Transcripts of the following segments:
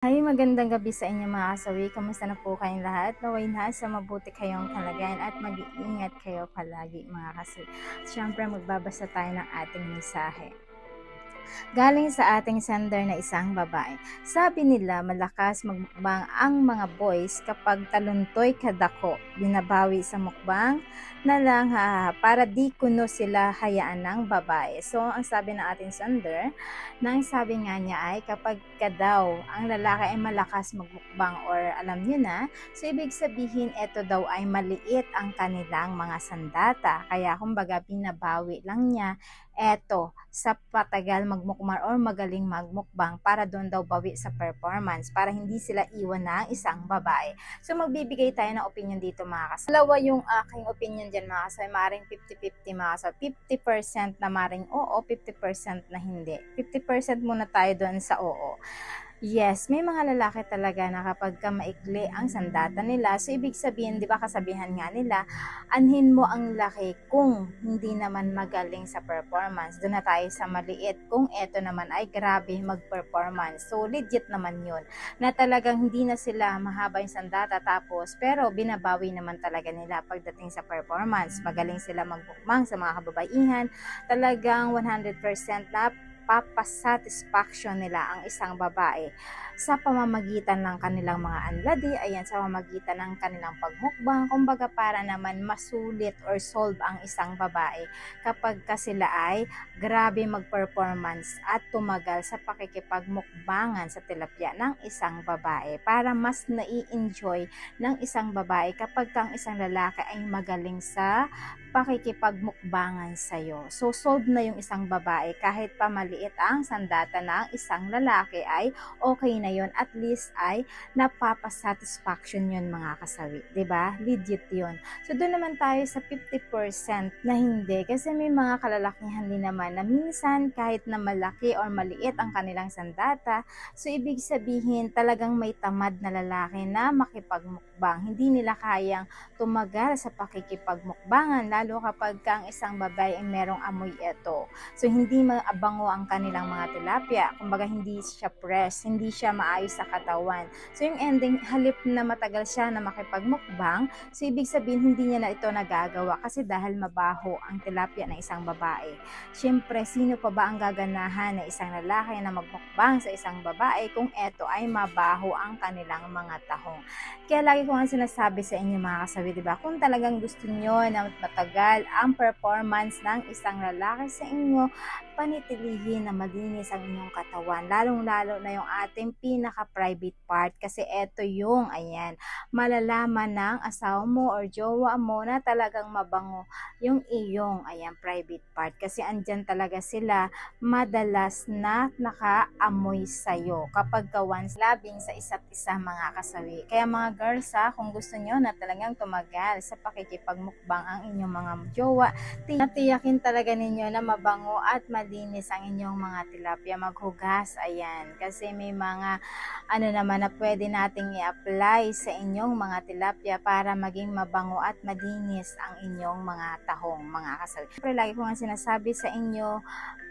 Hi, magandang gabi sa inyo mga kasawi. Kamusta na po kayong lahat? Naway nasa mabuti kayong kalagayan at mag-iingat kayo palagi mga kasawi. Siyempre magbabasa tayo ng ating mensahe. Galing sa ating sender na isang babae. Sabi nila malakas magmukbang ang mga boys kapag taluntoy kadako. Binabawi sa mukbang na lang para di kuno sila hayaan ng babae. So ang sabi ng ating sender, nang sabi nga niya ay kapag ka daw ang lalaki ay malakas magmukbang or alam niyo na, so ibig sabihin ito daw ay maliit ang kanilang mga sandata. Kaya kumbaga binabawi lang niya eto sa patagal magmukbang or magaling magmukbang para doon daw bawi sa performance para hindi sila iwan ng isang babae. So magbibigay tayo ng opinion dito mga kasama. Dalawa yung aking opinion dyan mga kasama. Maring 50-50 mga kasama. 50% na maring oo, 50% na hindi. 50% muna tayo doon sa oo. Yes, may mga lalaki talaga na kapag ka maikli ang sandata nila, so ibig sabihin, di ba kasabihan nga nila, anhin mo ang laki kung hindi naman magaling sa performance. Doon na tayo sa maliit kung eto naman ay grabe mag-performance. So legit naman yun, na talagang hindi na sila mahaba yung sandata tapos, pero binabawi naman talaga nila pagdating sa performance. Magaling sila magbukmang sa mga kababaihan, talagang 100% na papasatisfaction nila ang isang babae sa pamamagitan ng kanilang mga anladi, ayan, sa pamamagitan ng kanilang pagmukbang, kumbaga para naman masulit or solve ang isang babae kapag ka sila ay grabe mag-performance at tumagal sa pakikipagmukbangan sa tilapia ng isang babae para mas nai-enjoy ng isang babae kapag kang isang lalaki ay magaling sa pakikipagmukbangan sa'yo. So solve na yung isang babae kahit pa maliit ang sandata ng isang lalaki ay okay na yon, at least ay napapasatisfaction yun mga kasawi, 'di ba? Legit yun. So doon naman tayo sa 50% na hindi, kasi may mga kalalakihan din naman na minsan kahit na malaki or maliit ang kanilang sandata, so ibig sabihin talagang may tamad na lalaki na makipagmukbang. Hindi nila kayang tumagal sa pakikipagmukbangan lalo kapag ang isang babae ay merong amoy ito. So hindi maabango ang kanilang mga tilapia. Kumbaga hindi siya fresh, hindi siya maayos sa katawan. So yung ending, halip na matagal siya na makipagmukbang, so ibig sabihin hindi niya na ito nagagawa kasi dahil mabaho ang tilapia ng isang babae. Siyempre, sino pa ba ang gaganahan na isang lalaki na magmukbang sa isang babae kung eto ay mabaho ang kanilang mga tahong? Kaya lagi ko nga sinasabi sa inyo mga kasawi, diba? Kung talagang gusto nyo na matagal ang performance ng isang lalaki sa inyo, panitilihin na malinis ang inyong katawan, lalong-lalo na yung ating pinaka-private part, kasi eto yung, ayan, malalaman ng asawa mo or jowa mo na talagang mabango yung iyong, ayan, private part, kasi andyan talaga sila madalas na nakaamoy sa'yo kapag once labing sa isa't isa mga kasawi. Kaya mga girls kung gusto nyo na talagang tumagal sa pakikipagmukbang ang inyong mga jowa, tiyakin talaga ninyo na mabango at malinis ang inyong mga tilapia. Maghugas, ayan, kasi may mga ano naman na pwede nating i-apply sa inyong mga tilapia para maging mabango at malinis ang inyong mga tahong mga kasawi. Siyempre lagi ko nga sinasabi sa inyo,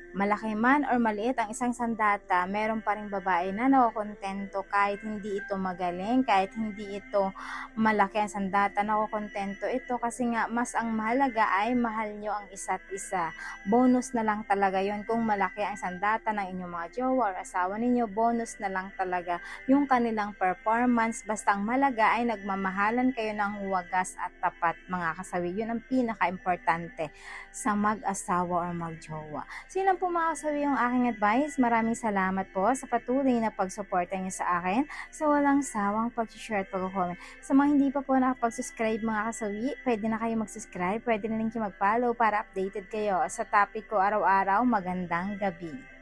malaki man or maliit ang isang sandata, meron pa ring babae na nakokontento kahit hindi ito magaling, kahit hindi ito malaki ang sandata, nakokontento ito kasi nga mas ang mahalaga ay mahal nyo ang isa't isa. Bonus na lang talaga yon kung malaki ang sandata ng inyong mga jowa or asawa ninyo, bonus na lang talaga yung kanilang performance, basta ang malaga ay nagmamahalan kayo ng wagas at tapat mga kasawi. Yun ang pinaka-importante sa mag-asawa or mag-jowa. Sino po mga kasawi yung aking advice. Maraming salamat po sa patuloy na pagsuporta niyo sa akin, sa walang sawang pag-share at pag-comment. Sa mga hindi pa po nakapag-subscribe mga kasawi, pwede na kayo mag-subscribe, pwede na rin kayo mag-follow para updated kayo sa topic ko araw-araw. Magandang gabi.